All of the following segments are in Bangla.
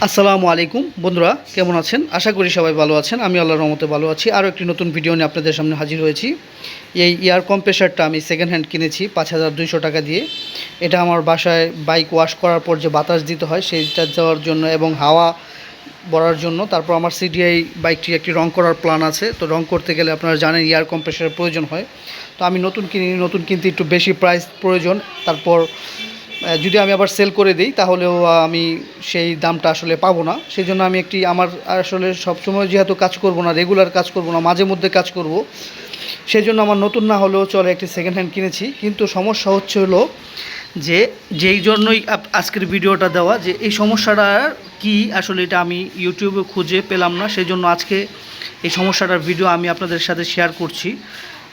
আসসালামু আলাইকুম বন্ধুরা, কেমন আছেন? আশা করি সবাই ভালো আছেন। আমি আল্লাহর রহমতে ভালো আছি। আরও একটি নতুন ভিডিও নিয়ে আপনাদের সামনে হাজির হয়েছি। এই এয়ার কম্প্রেসারটা আমি সেকেন্ড হ্যান্ড কিনেছি ৫,২০০ টাকা দিয়ে। এটা আমার বাসায় বাইক ওয়াশ করার পর যে বাতাস দিতে হয় সেইটা দেওয়ার জন্য এবং হাওয়া ভরার জন্য। তারপর আমার সিডিআই বাইকটি একটি রং করার প্ল্যান আছে। তো রং করতে গেলে আপনারা জানেন এয়ার কম্প্রেসারের প্রয়োজন হয়। তো আমি নতুন কিনতে একটু বেশি প্রাইস প্রয়োজন। তারপর যদি আমি আবার সেল করে দিই তাহলেও আমি সেই দামটা আসলে পাবো না। সেই জন্য আমি আমার আসলে সবসময় যেহেতু কাজ করব না, রেগুলার কাজ করব না, মাঝে মধ্যে কাজ করব, সেই জন্য আমার নতুন না হলেও চলে একটি সেকেন্ড হ্যান্ড কিনেছি। কিন্তু সমস্যা হচ্ছে হলো যেই জন্যই আজকের ভিডিওটা দেওয়া, যে এই সমস্যাটা কি আসলে এটা আমি ইউটিউবে খুঁজে পেলাম না। সেই জন্য আজকে এই সমস্যাটার ভিডিও আমি আপনাদের সাথে শেয়ার করছি।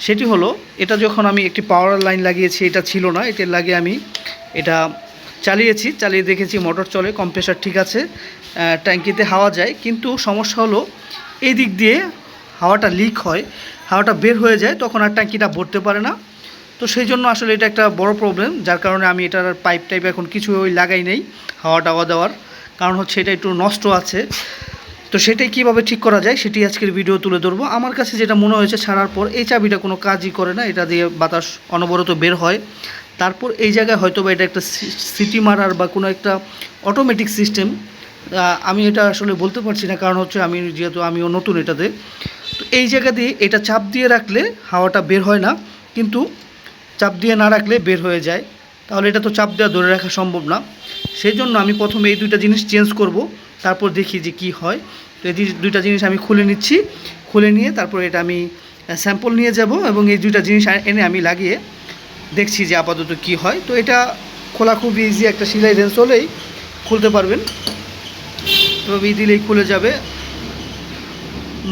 সেটি হলো, এটা যখন আমি একটি পাওয়ার লাইন লাগিয়েছি, এটা ছিল না, এটার লাগিয়ে আমি এটা চালিয়ে দেখেছি মোটর চলে, কম্প্রেসার ঠিক আছে, ট্যাঙ্কিতে হাওয়া যায়। কিন্তু সমস্যা হলো এই দিক দিয়ে হাওয়াটা লিক হয়, হাওয়াটা বের হয়ে যায়, তখন আর ট্যাঙ্কিটা ভরতে পারে না। তো সেই জন্য আসলে এটা একটা বড় প্রবলেম, যার কারণে আমি এটার পাইপ এখন কিছু লাগাই নেই হাওয়া দেওয়ার। কারণ হচ্ছে এটা একটু নষ্ট আছে। তো সেটাই কীভাবে ঠিক করা যায় সেটি আজকের ভিডিও তুলে ধরবো। আমার কাছে যেটা মনে হয়েছে, ছাড়ার পর এই চাবিটা কোনো কাজই করে না, এটা দিয়ে বাতাস অনবরত বের হয়। তারপর এই জায়গায় হয়তো বা এটা একটা সিটি মারার বা কোনো একটা অটোমেটিক সিস্টেম, আমি এটা আসলে বলতে পারছি না। কারণ হচ্ছে যেহেতু আমিও নতুন এটাতে। তো এই জায়গা দিয়ে এটা চাপ দিয়ে রাখলে হাওয়াটা বের হয় না, কিন্তু চাপ দিয়ে না রাখলে বের হয়ে যায়। তাহলে এটা তো চাপ দেওয়া ধরে রাখা সম্ভব না। সেই জন্য আমি প্রথমে এই দুইটা জিনিস চেঞ্জ করব, তারপর দেখি যে কি হয়। তো এই দুইটা জিনিস আমি খুলে নিচ্ছি। খুলে নিয়ে তারপর এটা আমি স্যাম্পল নিয়ে যাব এবং এই দুইটা জিনিস এনে আমি লাগিয়ে দেখছি যে আপাতত কি হয়। তো এটা খোলা খুব ইজি, একটা সেলাই রেঞ্জ হলেই খুলতে পারবেন। তো দিলেই খুলে যাবে,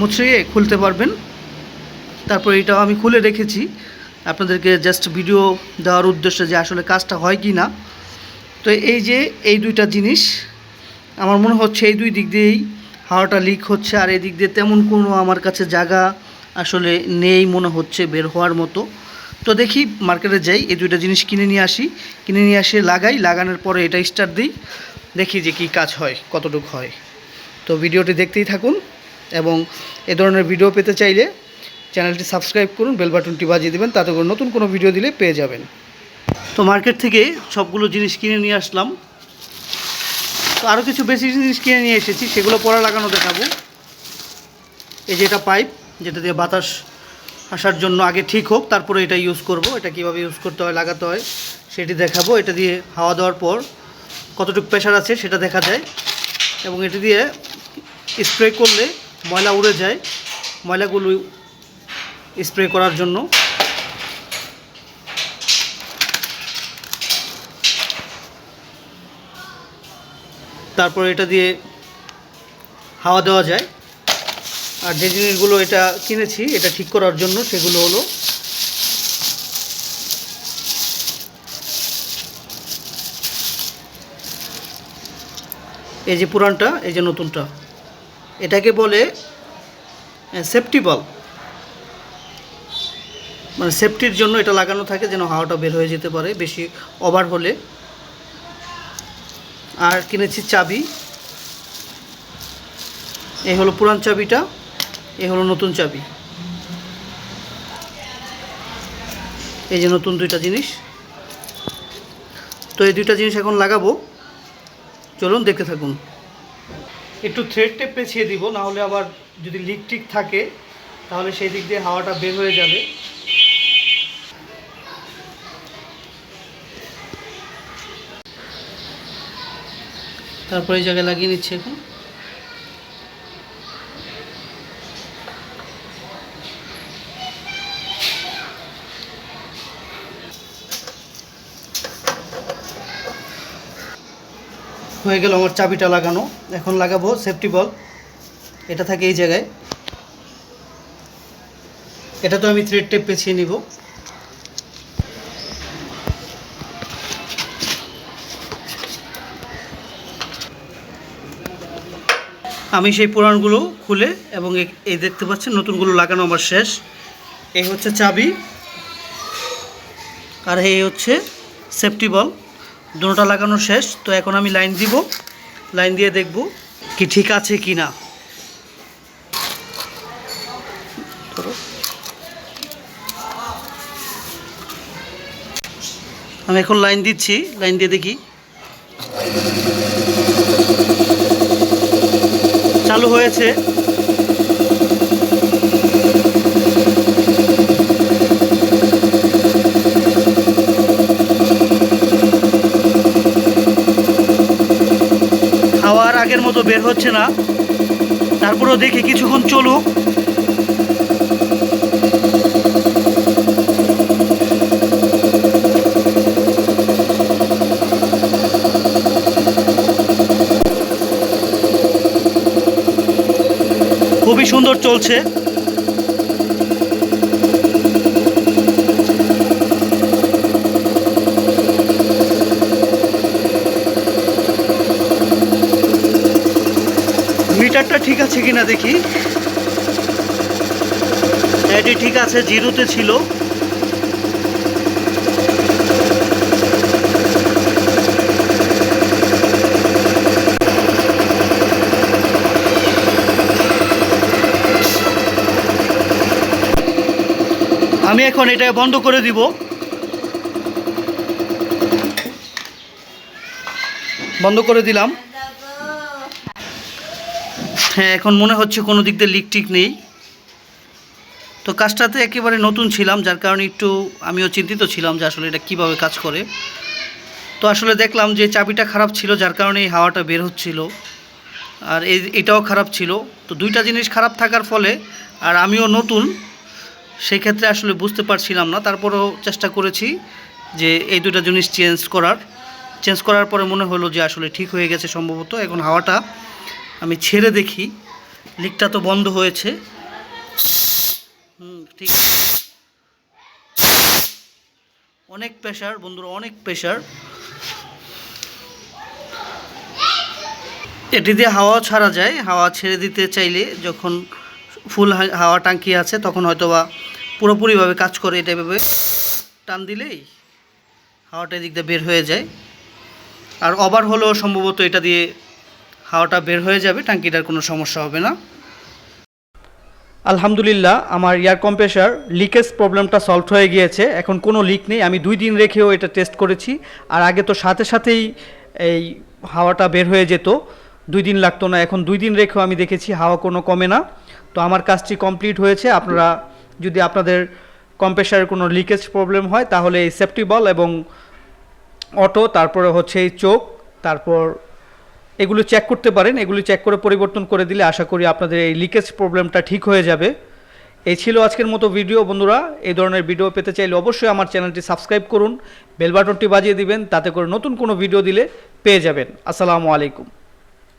মুছড়িয়ে খুলতে পারবেন। তারপর এটাও আমি খুলে রেখেছি আপনাদেরকে জাস্ট ভিডিও দেওয়ার উদ্দেশ্যে যে আসলে কাজটা হয় কি না। তো এই দুইটা জিনিস আমার মনে হচ্ছে এই দুই দিক দিয়েই হাওয়াটা লিক হচ্ছে, আর এই দিক দিয়ে তেমন কোনো আমার কাছে জায়গা আসলে নেই মনে হচ্ছে বের হওয়ার মতো। তো দেখি মার্কেটে যাই, এই দুইটা জিনিস কিনে নিয়ে এসে লাগানোর পরে এটা স্টার্ট দিই, দেখি যে কি কাজ হয়, কতটুকু হয়। তো ভিডিওটি দেখতেই থাকুন এবং এ ধরনের ভিডিও পেতে চাইলে চ্যানেলটি সাবস্ক্রাইব করুন, বেল বাটনটি বাজিয়ে দেবেন, তাতে করে নতুন কোনো ভিডিও দিলে পেয়ে যাবেন। তো মার্কেট থেকে সবগুলো জিনিস কিনে নিয়ে আসলাম। তো আরও কিছু বেশি জিনিস কিনে নিয়ে এসেছি, সেগুলো পরে লাগানো দেখাবো। এই যে এটা পাইপ, যেটা দিয়ে বাতাস আসার জন্য আগে ঠিক হোক, তারপরে এটা ইউজ করব। এটা কীভাবে ইউজ করতে হয়, লাগাতে হয় সেটি দেখাবো। এটা দিয়ে হাওয়া দেওয়ার পর কতটুকু প্রেশার আছে সেটা দেখা যায়, এবং এটি দিয়ে স্প্রে করলে ময়লা উড়ে যায়, ময়লাগুলো স্প্রে করার জন্য। তারপর এটা দিয়ে হাওয়া দেওয়া যায়। আর যে জিনিসগুলো এটা কিনেছি এটা ঠিক করার জন্য, সেগুলো হলো এই যে পুরানটা, এই যে নতুনটা, এটাকে বলে সেফটি বাল্ব। মানে সেফটির জন্য এটা লাগানো থাকে, যেন হাওয়াটা বের হয়ে যেতে পারে বেশি ওভার হলে। আর কিনেছি চাবি, এই হলো পুরান চাবিটা, এই হলো নতুন চাবি। এই যে নতুন দুইটা জিনিস। তো এই দুইটা জিনিস এখন লাগাবো, চলুন দেখতে থাকুন। একটু থ্রেড টেপ পেঁচিয়ে দিব, না হলে আবার যদি লিক টিক থাকে তাহলে সেই দিক দিয়ে হাওয়াটা বের হয়ে যাবে। তারপরে এই জায়গায় লাগিয়ে নিচ্ছি এখন। হয়ে গেল আমার চাবিটা লাগানো। এখন লাগাবো সেফটি বাল্ব। এটা থাকে এই জায়গায়, এটা তো আমি থ্রেড টেপ পেঁচিয়ে নিব। আমি সেই পুরানগুলো খুলে এবং এই দেখতে পাচ্ছেন নতুনগুলো লাগানো আমার শেষ। এই হচ্ছে চাবি আর এই হচ্ছে সেফটি বাল্ব, দুটোটা লাগানো শেষ। তো এখন আমি লাইন দিব, লাইন দিয়ে দেখব কি ঠিক আছে কি না। আমি এখন লাইন দিচ্ছি, লাইন দিয়ে দেখি চালু হয়েছে। হাওয়ার আগের মতো বের হচ্ছে না, তারপরেও দেখি কিছুক্ষণ চলুক। খুবই সুন্দর চলছে। মিটারটা ঠিক আছে কিনা দেখি। এটি ঠিক আছে, জিরোতে ছিল। আমি এখন এটা বন্ধ করে দিব। বন্ধ করে দিলাম। হ্যাঁ, এখন মনে হচ্ছে কোনো দিক দিয়ে লিক টিক নেই। তো কাজটাতে একেবারে নতুন ছিলাম, যার কারণে একটু আমিও চিন্তিত ছিলাম যে আসলে এটা কীভাবে কাজ করে। তো আসলে দেখলাম যে চাবিটা খারাপ ছিল, যার কারণে এই হাওয়াটা বের হচ্ছিল, আর এটাও খারাপ ছিল। তো দুইটা জিনিস খারাপ থাকার ফলে, আর আমিও নতুন, সেই ক্ষেত্রে আসলে বুঝতে পারছিলাম না। তারপরেও চেষ্টা করেছি যে এই দুটো জিনিস চেঞ্জ করার পরে মনে হলো যে আসলে ঠিক হয়ে গেছে সম্ভবত। এখন হাওয়াটা আমি ছেড়ে দেখি, লিকটা তো বন্ধ হয়েছে। ঠিক আছে। অনেক প্রেশার বন্ধুরা, অনেক প্রেশার। এটি দিয়ে হাওয়া ছাড়া যায়। হাওয়া ছেড়ে দিতে চাইলে যখন ফুল হাওয়া ট্যাঙ্কি আছে তখন হয়তো বা পুরোপুরিভাবে কাজ করে। এটা এভাবে টান দিলেই হাওয়াটা এদিক দিয়ে বের হয়ে যায়। আর ওভার হলেও সম্ভবত এটা দিয়ে হাওয়াটা বের হয়ে যাবে, ট্যাঙ্কিটার কোনো সমস্যা হবে না। আলহামদুলিল্লাহ, আমার এয়ার কম্প্রেসার লিকেজ প্রবলেমটা সলভ হয়ে গিয়েছে। এখন কোনো লিক নেই। আমি 2 দিন রেখেও এটা টেস্ট করেছি। আর আগে তো সাথে সাথেই এই হাওয়াটা বের হয়ে যেত, 2 দিন লাগতো না। এখন 2 দিন রেখেও আমি দেখেছি হাওয়া কোনো কমে না। তো আমার কাজটি কমপ্লিট হয়েছে। আপনারা যদি আপনাদের কম্প্রেসারের কোনো লিকেজ প্রবলেম হয় তাহলে এই সেফটি বল এবং অটো, তারপরে হচ্ছে এই চোখ, তারপর এগুলো চেক করতে পারেন। এগুলি চেক করে পরিবর্তন করে দিলে আশা করি আপনাদের এই লিকেজ প্রবলেমটা ঠিক হয়ে যাবে। এই ছিল আজকের মতো ভিডিও। বন্ধুরা, এই ধরনের ভিডিও পেতে চাইলে অবশ্যই আমার চ্যানেলটি সাবস্ক্রাইব করুন, বেল বাটনটি বাজিয়ে দিবেন, তাতে করে নতুন কোনো ভিডিও দিলে পেয়ে যাবেন। আসসালামু আলাইকুম।